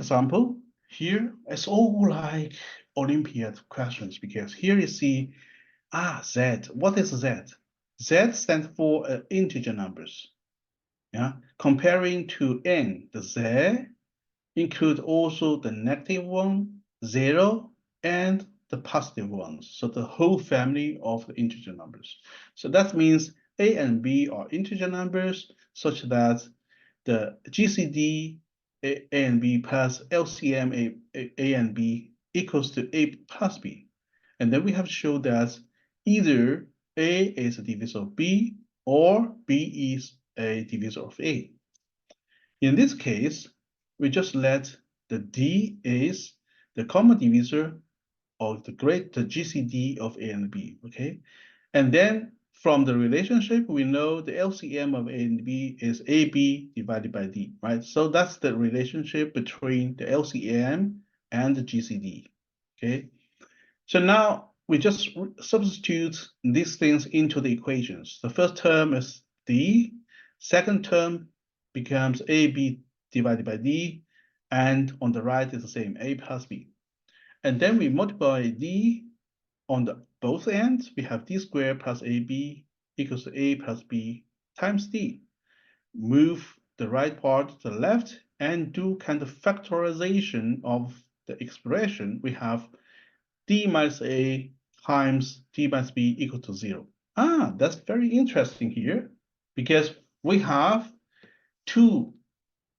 example, here it's all like Olympiad questions because here you see, Z. What is Z? Z stands for integer numbers. Yeah, comparing to N, the Z include also the negative one, 0, and the positive ones. So the whole family of the integer numbers. So that means A and B are integer numbers such that the GCD A and B plus LCM A and B equals to A plus B. And then we have shown that either A is a divisor of B or B is a divisor of A. In this case, we just let the D is the common divisor of the GCD of A and B, okay? And then from the relationship, we know the LCM of A and B is AB divided by D, right? So that's the relationship between the LCM and the GCD, okay? So now we just substitute these things into the equations. The first term is D, second term becomes AB divided by D, and on the right is the same, A plus B. And then we multiply D on the both ends, we have D squared plus AB equals to A plus B times D. Move the right part to the left and do kind of factorization of the expression. We have D minus A times D minus B equal to 0. That's very interesting here because we have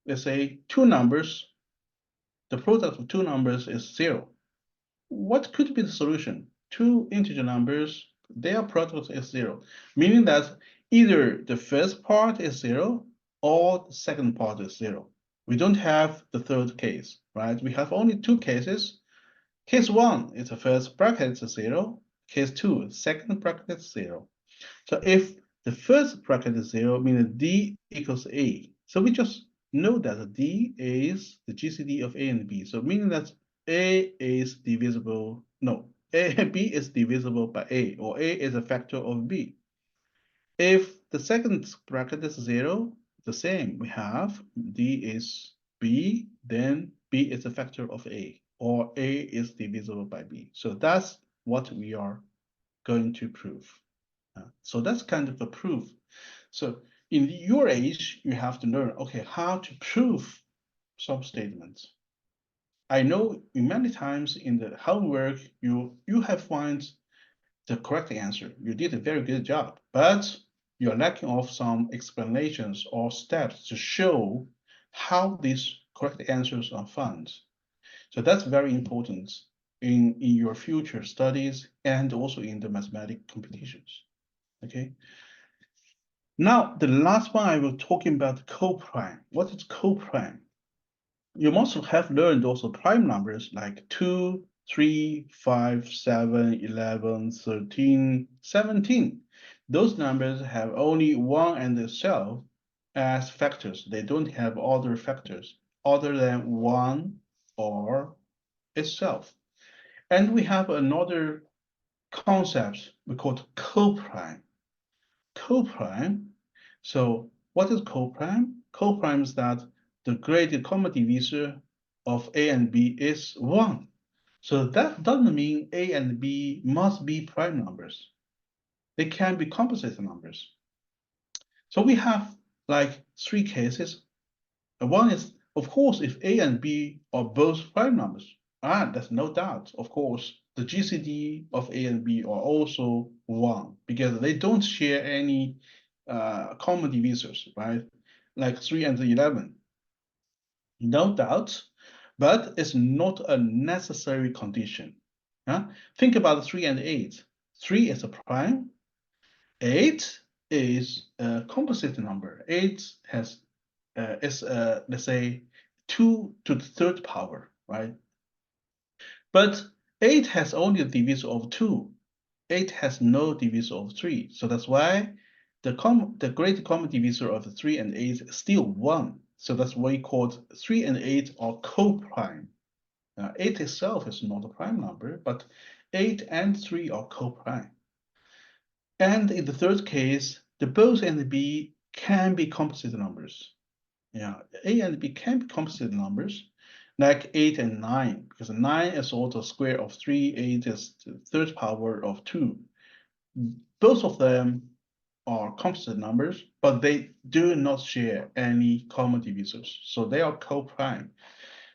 let's say two numbers. The product of two numbers is 0. What could be the solution? Two integer numbers, their product is 0, meaning that either the first part is 0 or the second part is 0. We don't have the third case, right? We have only two cases. Case 1 is the first bracket is 0. Case 2, second bracket is 0. So if the first bracket is 0, meaning D equals A. So we just know that D is the GCD of A and B. So meaning that A is divisible, no, B is divisible by A, or A is a factor of B. If the second bracket is 0, the same, we have D is B, then B is a factor of A, or A is divisible by B. So that's what we are going to prove. So that's kind of a proof. So in your age, you have to learn, okay, how to prove some statements. I know many times in the homework, you have found the correct answer. You did a very good job, but you're lacking of some explanations or steps to show how these correct answers are found. So that's very important in your future studies and also in the mathematics competitions, okay? Now, the last one I will talking about coprime. What is coprime? You must have learned also prime numbers like 2, 3, 5, 7, 11, 13, 17. Those numbers have only one and itself as factors. They don't have other factors other than one or itself. And we have another concept we call coprime. Coprime. So what is coprime? Coprime is that the greatest common divisor of A and B is 1. So that doesn't mean A and B must be prime numbers. They can be composite numbers. So we have like 3 cases. One is, of course, if A and B are both prime numbers. There's no doubt, of course, the GCD of A and B are also 1 because they don't share any common divisors, right? Like 3 and 11. No doubt, but it's not a necessary condition. Think about 3 and 8. 3 is a prime. 8 is a composite number. 8 has let's say 2 to the third power, right? But 8 has only a divisor of 2. 8 has no divisor of 3. So that's why the great common divisor of the 3 and 8 is still 1. So that's why we call 3 and 8 are coprime. 8 itself is not a prime number, but 8 and 3 are coprime. And in the third case, the both A and B can be composite numbers. A and B can be composite numbers. like 8 and 9, because 9 is also square of 3, 8 is the third power of 2. Both of them are constant numbers, but they do not share any common divisors, so they are co-prime.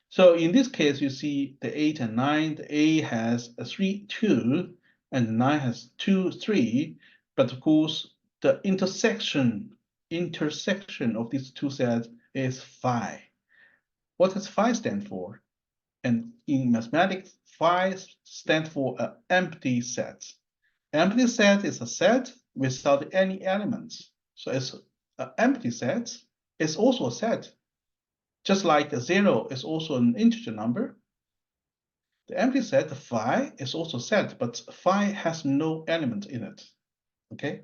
So in this case, you see the 8 and 9, the A has a 3, 2, and the 9 has 2, 3, but of course, the intersection of these two sets is phi. What does phi stand for? And in mathematics, phi stands for an empty set. Empty set is a set without any elements. So it's an empty set. It's also a set. Just like a 0 is also an integer number. The empty set, phi, is also set, but phi has no element in it. Okay?